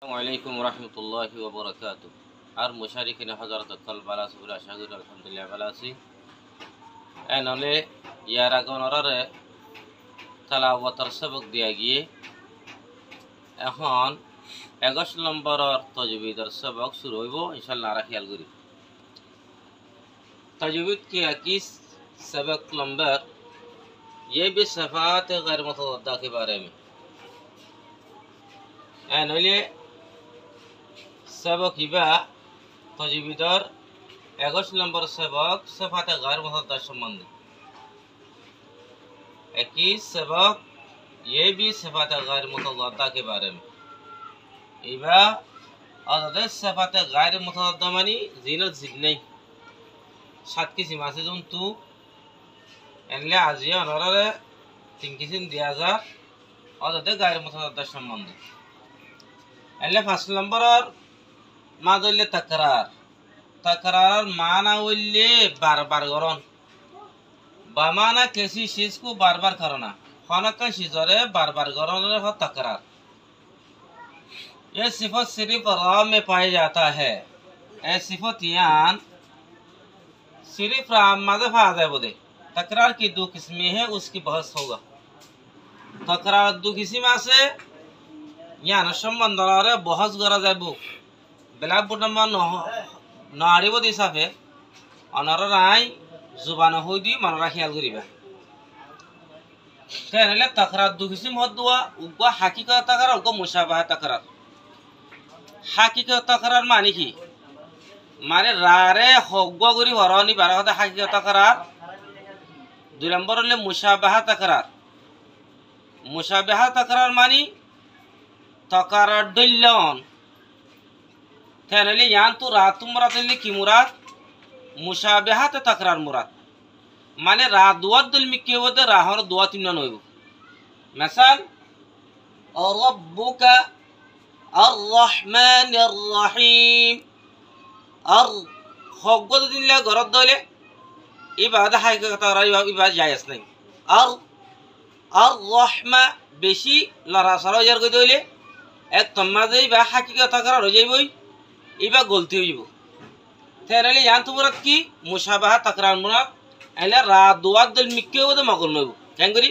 আসসালামাইকুম রহমতুল্লাহি ওবরাকাতু। আর মুশারিকিনে হজরত কল বালা সুবির আশাগুর আলহামদুলিল্লাহ ভালো আছি। নলে ইয়ার আগনরে তালাওয়াতর সবক দিয়া গিয়ে এখন 21 নম্বরের তাজবিদর সবক শুরু হইব ইনশাআল্লাহ। আর খেয়াল করি तजवीद की 21 सबक नंबर ये भी सफ़ात गैर मुतअद्दा के बारे में नले सबक हिबा तजवीदर 21 नंबर सबक सफ़ात गैर मुतअद्दा संबंधी 21 सबक ये भी सफ़ात गैर मुतअद्दा के बारे में इबा और सफ़ात गैर मुतअद्दा मानी जिनत जिद नहीं 7 किसिम আছে জন্তু এনলে আজিয়া অনরে 3 কিসিম দিয়া যা অদতে গায়ের মুতাদাদ্দার সম্বন্ধে এনলে 5 নম্বরের মা দইলে তাকরার মানা হইলে বারবার করন বা মানা কিসি चीज को बार-बार करना खनका चीजरे बार-बार करने हो तकरार। ये सिफत सिर्फ रा में पाया जाता है। ये सिफत यान सिर्फ मादे फायदा बोले तकरार की 2 किस्में है, उसकी बहस होगा। तकरार 2 किस्म আছে यान সম্বন্ধ রে বহস করা যাইব ব্ল্যাক বোর্ড মান নাড়িব দিছাফে অনর রাই জুবান হই দি মনরা খেয়াল করিবা কেনলে তকরার 2 কিসম হদুয়া উগা হাকিকত তকরার উগা মুশাবাহ তকরার। হাকিকত তকরার মানে কি मारे रारे हग्गा गुरी हरनी बारा हदा हाकिकत तकरार। 2 नंबर ले मुशाबाहा तकरार। मुशाबाहा तकरार मानी तकरार दल्लन थेनले यान तो रात मुराद ले की मुराद मुशाबाहा तकरार मुराद माने रा दुआ दल मिके वदे राहर दुआ तिन नइबो मिसाल रब्बुका अर्रहमानिर रहीम और हग्गो दिन ले गरद दले इबाद हाकिकत इबाद जायज नहीं और रहमा बेशी लरा सरा जार को दले एक तमाजे बा हाकिकत तकरार हो जाइबो इबा गलती होइबो तेरले यान तो मुराद की मुशाबाह तकरार मुराद एला रा दुआ दल मिके वद मगल नइबो केंगरी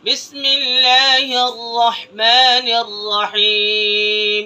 बिस्मिल्लाहिर रहमानिर रहीम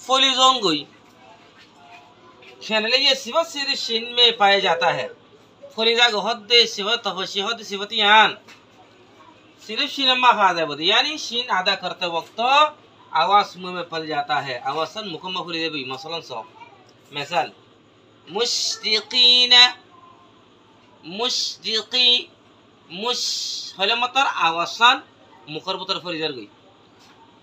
फुलिज़ोन गई खेलने ये सिफत सिर्फ शीन में पाया जाता है। फुलिज़ा को हद सिफत तफशी हद सिफत यान सिर्फ शीन में फायदा बद यानी शीन अदा करते वक्त आवाज मुंह में पल जाता है। आवासन मुकम्मल हो रही है मसलन सो मिसाल मुश्तिकीना मुश्तिकी मुश हले मतलब आवासन मुखर पुतर फरीजर गई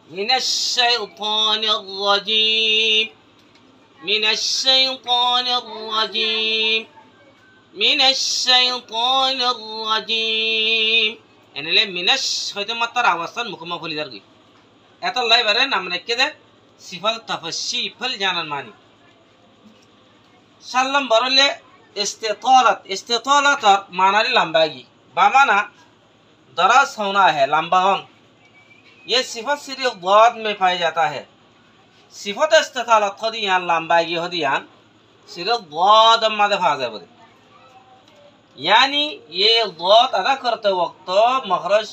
मिनश शैतानिर रजीम मिनश शैतानिर रजीम मिनश शैतानिर रजीम एनले मिनश हले मतलब आवासन मुकम्मल फरीजर गई एतल्लाई बारे नामने के दे सिफत तफशी फल जानन मानी। सल्लम बरले इस्तितालत मानारी लंबागी बामाना दराज होना है लंबावन। ये सिफत सिर्फ ज़ात में पाया जाता है। सिफत इस्तितालत खदियान लंबागी खदियान सिर्फ ज़ात मदे फाज़े बदे यानी ये ज़ात अदा करते वक्त मखरज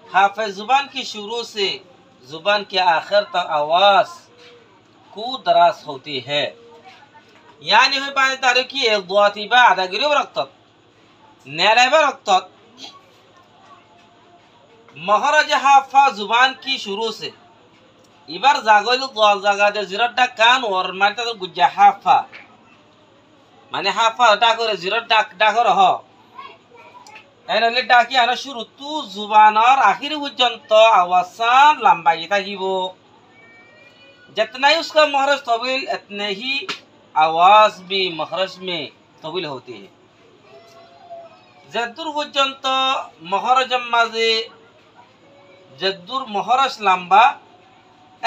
हाफ़िज़ ज़ुबान की शुरू से जुबान के आखिर तक आवाज को दराज होती है। यानी हुई बात तारे की एक दुआती बा आदागिरी बरकत नेले बरकत महरज हाफा जुबान की शुरू से इबार जागोल दुआल जागा दे जिरटा कान और मारता तो गुज्जा हाफा माने हाफा डाकोरे जिरट डाकोर हो एनले डाकी आना शुरू तू जुबान और आखिरी पर्यंत आवासान लंबाई থাকিবো जितना ही उसका मखरज तवील इतने ही आवाज भी मखरज में तवील होती है। जद्दुर पर्यंत मखरज माजे जद्दुर मखरज लंबा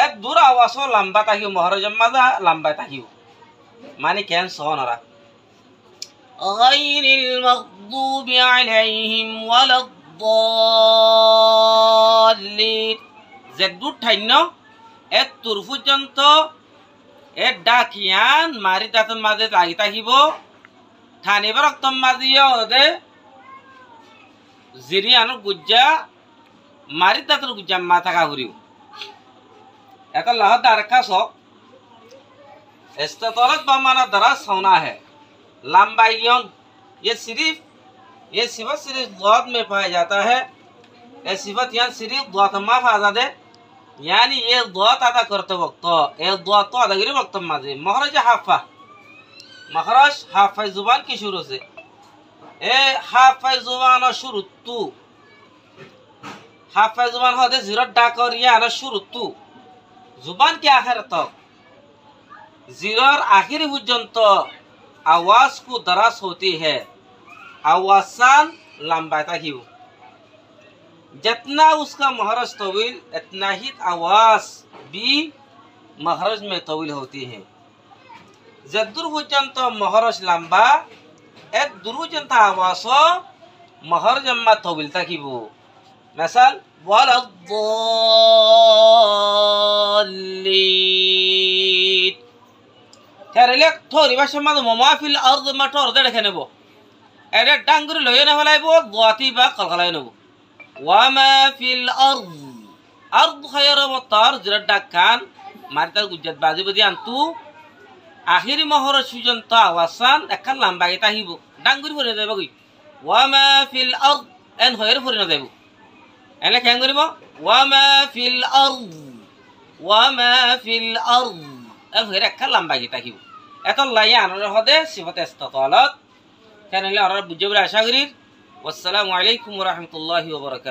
এক দূর আওয়াজও লম্বা থাকিও মহরজম মাজা লম্বা থাকিও মানে কেন সহনরা গায়রিল মাগদুবি আলাইহিম ওয়ালাদ-দাল্লিন যে দূর ঠাইন এক তুর পর্যন্ত এক ডাকিয়ান মারি দাঁতন মাঝে লাগি থাকিব ঠানিবার রক্তম মাঝিও ওদে জিরি আনো গুজ্জা মারি দাঁতন গুজ্জা মা থাকা ঘুরিও এত লাহত দারকা সক इस्तेतौलत बमाना दराज होना है लंबाइयों ये सिफत सिर्फ ज़ात में पाया जाता है। ये सिफत यहाँ सिर्फ ज़ात माफ आज़ाद है यानी ये ज़ात अदा करते वक्त ये ज़ात तो अदागिरी वक्त माज़ी मखरज हाफ़ा ज़ुबान की शुरू से ए हाफ़ा ज़ुबान और शुरू तू हाफ़ा ज़ुबान होते ज़ीरत डाकर ये आना शुरू तू ज़ुबान के आखिर तक जीरोर आखिरी पर्यंत आवाज को दराज होती है आवाज़ान लंबा तकियो जितना उसका महरज तवील इतना ही आवाज भी महरज में तवील होती है जद्दुर पर्यंत महरज लंबा एक दूर पर्यंत आवाज महरज में तवील तकियो मिसाल वलद्दाल्लिन तेरे थोड़ी भाषा में ममा फिल अर्द मटर दे रखे नेबो एरे डांगुरी लोये ने फलाइबो द्वाती बा कलकलाई नेबो वमा फिल अर्द खयर मतर जरा डाकान मारता गुजरात बाजी बदी अंतु आखिरी महर सुजंत आवासान एका लंबा गीता हिबो डांगुरी फरे देबो गई वमा फिल अर्द एन खयर फरे न देबो एले केन करिबो वमा फिल अर्द এর একটা লম্বা গীতা কিব এত লাই আনর হদে সিফাত ইস্তিতালাত চ্যানেলে আমরা বুঝে আশা করি আসসালামু আলাইকুম ওয়া রাহমাতুল্লাহি ওয়া বারাকাতুহু।